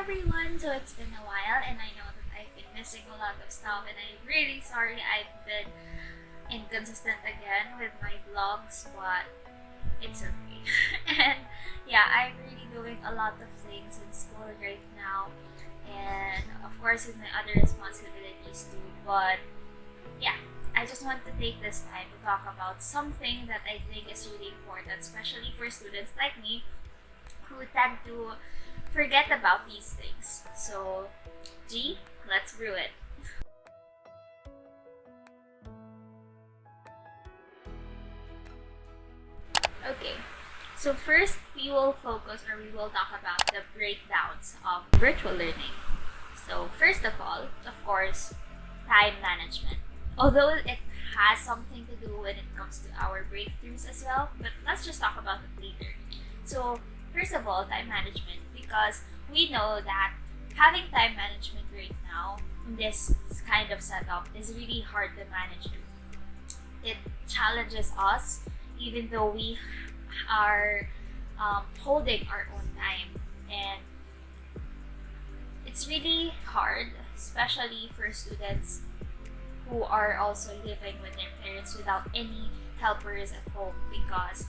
everyone! So it's been a while and I know that I've been missing a lot of stuff and I'm really sorry I've been inconsistent again with my vlogs, but it's okay. And yeah, I'm really doing a lot of things in school right now and of course with my other responsibilities too, but yeah, I just want to take this time to talk about something that I think is really important, especially for students like me who tend to forget about these things. So, G, let's brew it. Okay, so first we will focus or we will talk about the breakdowns of virtual learning. So, first of all, of course, time management. Although it has something to do when it comes to our breakthroughs as well, but let's just talk about it later. So, first of all, time management, because we know that having time management right now in this kind of setup is really hard to manage. It challenges us, even though we are holding our own time, and it's really hard, especially for students who are also living with their parents without any helpers at home, because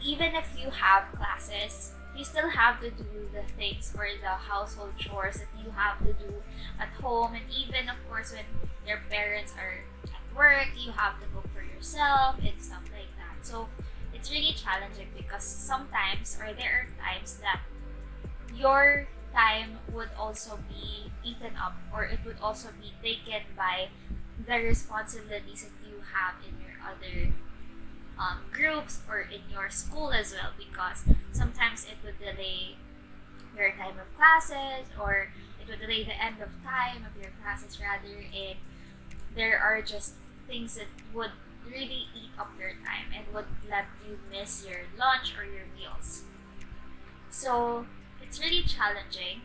even if you have classes, you still have to do the things or the household chores that you have to do at home. And even, of course, when your parents are at work, you have to cook for yourself and stuff like that. So it's really challenging because sometimes, or there are times that your time would also be eaten up, or it would also be taken by the responsibilities that you have in your other groups or in your school as well, because sometimes it would delay your time of classes, or it would delay the end of time of your classes rather, and there are just things that would really eat up your time and would let you miss your lunch or your meals. So it's really challenging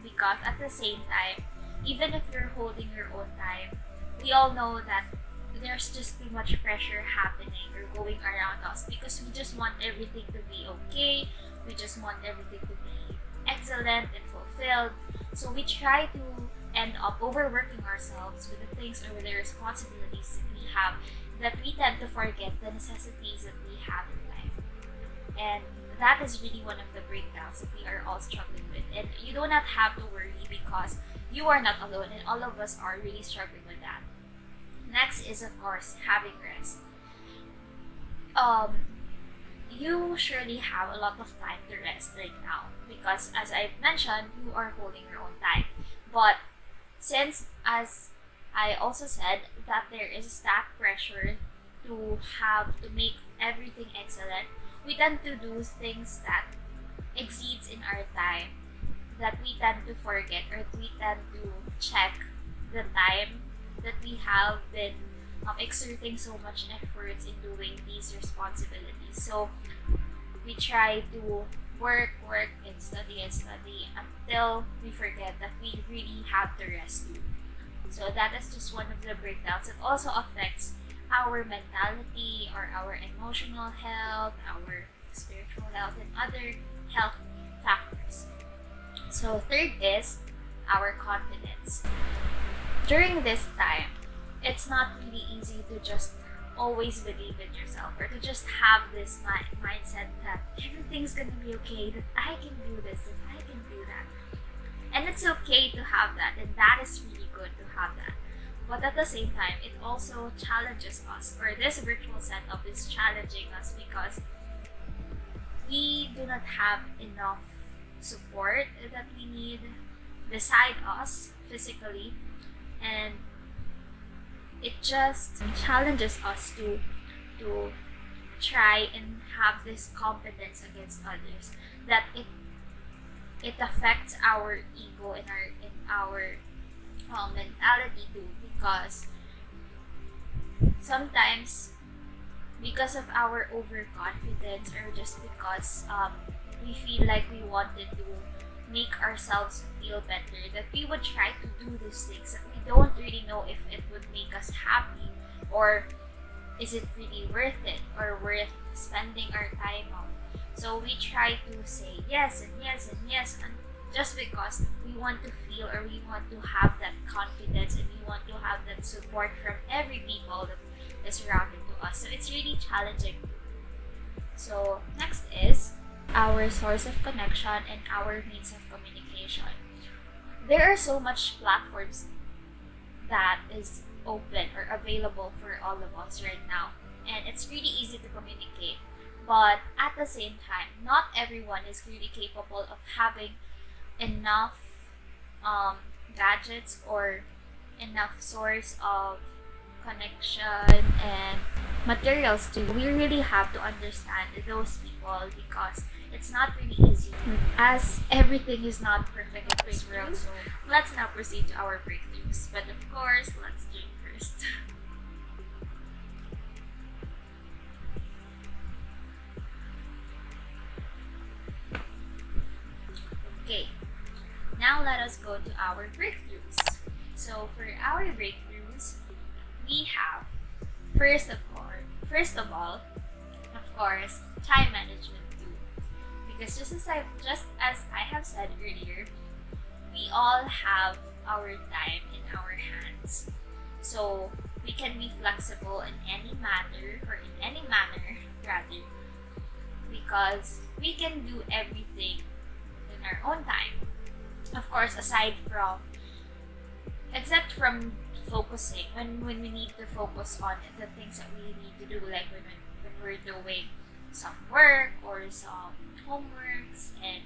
because at the same time, even if you're holding your own time, we all know that there's just too much pressure happening or going around us, because we just want everything to be okay, we just want everything to be excellent and fulfilled. So we try to end up overworking ourselves with the things or with the responsibilities that we have, that we tend to forget the necessities that we have in life. And that is really one of the breakdowns that we are all struggling with. And you do not have to worry, because you are not alone, and all of us are really struggling with that. Next is, of course, having rest. You surely have a lot of time to rest right now, because as I've mentioned, you are holding your own time. But since, as I also said, that there is that pressure to have to make everything excellent, we tend to do things that exceeds in our time, that we tend to forget, or we tend to check the time that we have been exerting so much efforts in doing these responsibilities. So we try to work and study until we forget that we really have to rest too. So that is just one of the breakdowns. It also affects our mentality or our emotional health, our spiritual health, and other health factors. So third is our confidence. During this time, it's not really easy to just always believe in yourself, or to just have this mindset that everything's gonna be okay, that I can do this, that I can do that. And it's okay to have that, and that is really good to have that. But at the same time, it also challenges us, or this virtual setup is challenging us, because we do not have enough support that we need beside us physically, and it just challenges us to try and have this competence against others, that it affects our ego and our mentality too, because sometimes, because of our overconfidence, or just because we feel like we wanted to make ourselves feel better, that we would try to do these things that we don't really know if it would make us happy, or is it really worth it, or worth spending our time on. So we try to say yes and yes and yes, and just because we want to feel, or we want to have that confidence, and we want to have that support from every people that is surrounded to us. So it's really challenging. So next is our source of connection and our means of communication. There are so much platforms that is open or available for all of us right now, and it's really easy to communicate. But at the same time, not everyone is really capable of having enough gadgets or enough source of connection and materials to. We really have to understand those people, because it's not really easy, as everything is not perfect in this world. So let's now proceed to our breakthroughs. But of course, let's drink first. Okay, now let us go to our breakthroughs. So for our breakthroughs, we have first of all, of course, time management too. Because just as I have said earlier, we all have our time in our hands. So we can be flexible in any matter, or in any manner rather, because we can do everything in our own time. Of course, except from focusing, when we need to focus on the things that we need to do, like when we're doing some work or some homeworks, and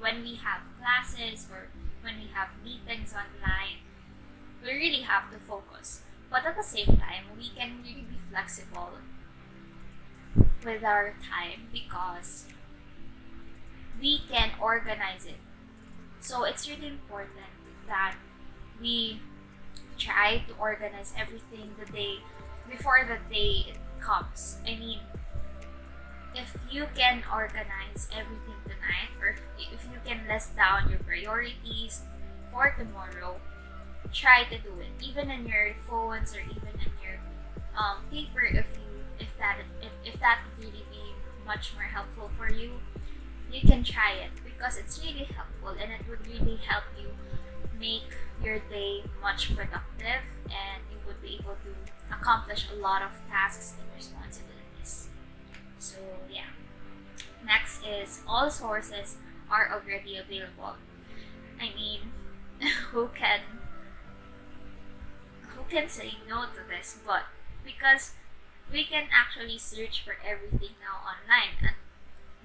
when we have classes, or when we have meetings online, we really have to focus. But at the same time, we can really be flexible with our time, because we can organize it. So it's really important that we try to organize everything the day before the day it comes. I mean, if you can organize everything tonight, or if you can list down your priorities for tomorrow, try to do it. Even in your phones, or even in your paper, if that would really be much more helpful for you, you can try it, because it's really helpful, and it would really help you make your day much productive, and you would be able to accomplish a lot of tasks and responsibilities. So yeah. Next is all sources are already available. I mean, who can say no to this? But because we can actually search for everything now online,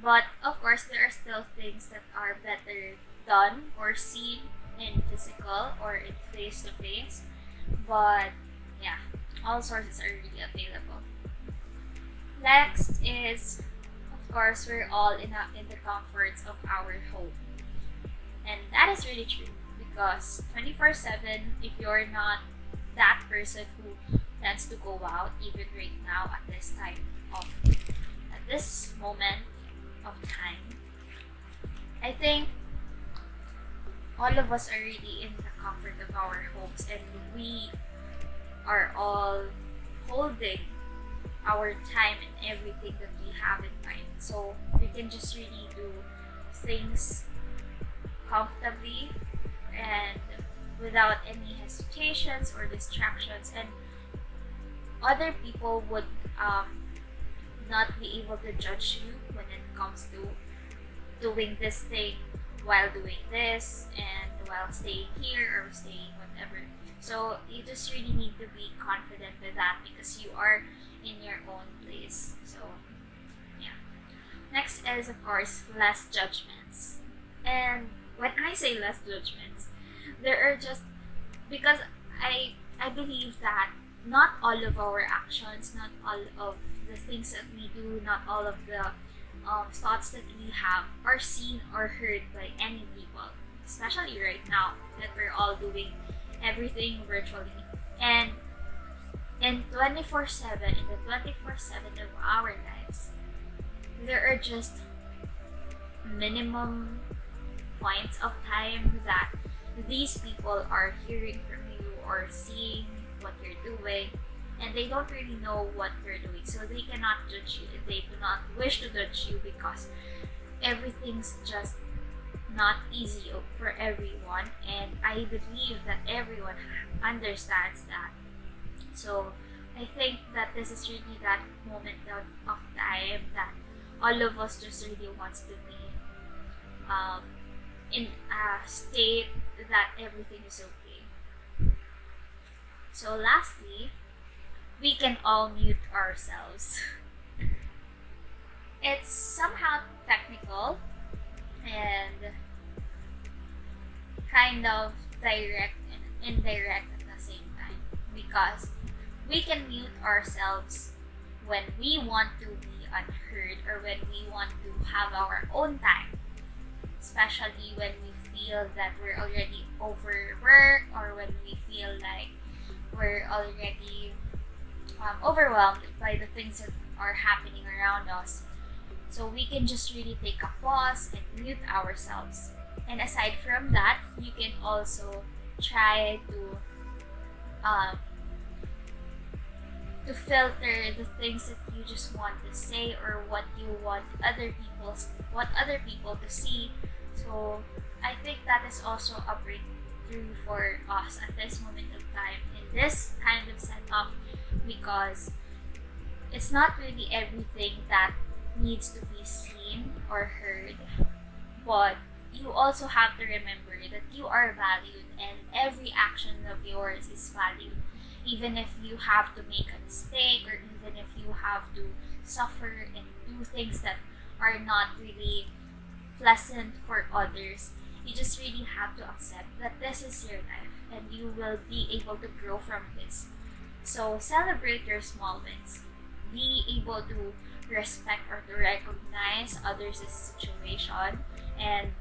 but of course there are still things that are better done or seen in physical or in face to face. But yeah, all sources are really available. Next is, of course, we're all in the comforts of our home. And that is really true, because 24/7, if you're not that person who tends to go out, even right now at this moment of time, I think all of us are really in the comfort of our homes, and we are all holding our time and everything that we have in mind. So we can just really do things comfortably and without any hesitations or distractions, and other people would not be able to judge you when it comes to doing this thing while doing this, and while staying here or staying whatever. So you just really need to be confident with that, because you are in your own place. So yeah. Next is, of course, less judgments. And when I say less judgments, there are just, because I believe that not all of our actions, not all of the things that we do, not all of the thoughts that we have are seen or heard by any people, especially right now that we're all doing everything virtually. And in 24/7, in the 24/7 of our lives, there are just minimum points of time that these people are hearing from you or seeing what you're doing. and they don't really know what they're doing, so they cannot judge you. They do not wish to judge you because everything's just not easy for everyone, and I believe that everyone understands that. So I think that this is really that moment of time that all of us just really wants to be um, in a state that everything is okay. So lastly, we can all mute ourselves. It's somehow technical and kind of direct and indirect at the same time, because we can mute ourselves when we want to be unheard or when we want to have our own time, especially when we feel that we're already overworked or when we feel like we're already overwhelmed by the things that are happening around us. So we can just really take a pause and mute ourselves. And aside from that, you can also try um, to filter the things that you just want to say or what you want other people to see. So I think that is also a breakthrough for us at this moment of time in this kind of setup, because it's not really everything that needs to be seen or heard, but you also have to remember that you are valued and every action of yours is valued. Even if you have to make a mistake or even if you have to suffer and do things that are not really pleasant for others, you just really have to accept that this is your life and you will be able to grow from this. So celebrate your small wins. Be able to respect or to recognize others' situation and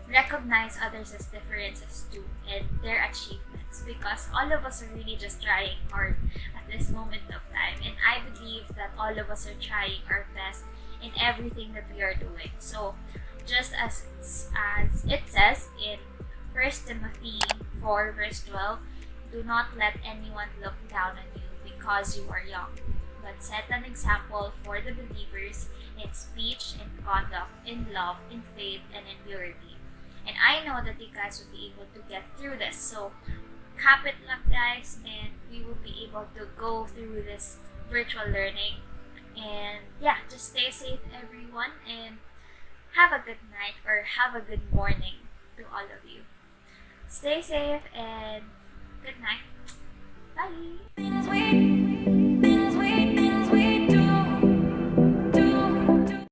recognize others' differences too and their achievements, because all of us are really just trying hard at this moment of time, and I believe that all of us are trying our best in everything that we are doing. So just as it says in 1 Timothy 4 verse 12, do not let anyone look down on you because you are young, but set an example for the believers in speech, in conduct, in love, in faith, and in purity. And I know that you guys will be able to get through this. So cap it lang, guys, and we will be able to go through this virtual learning. And yeah, just stay safe, everyone, and have a good night or have a good morning to all of you. Stay safe and good night. Bye.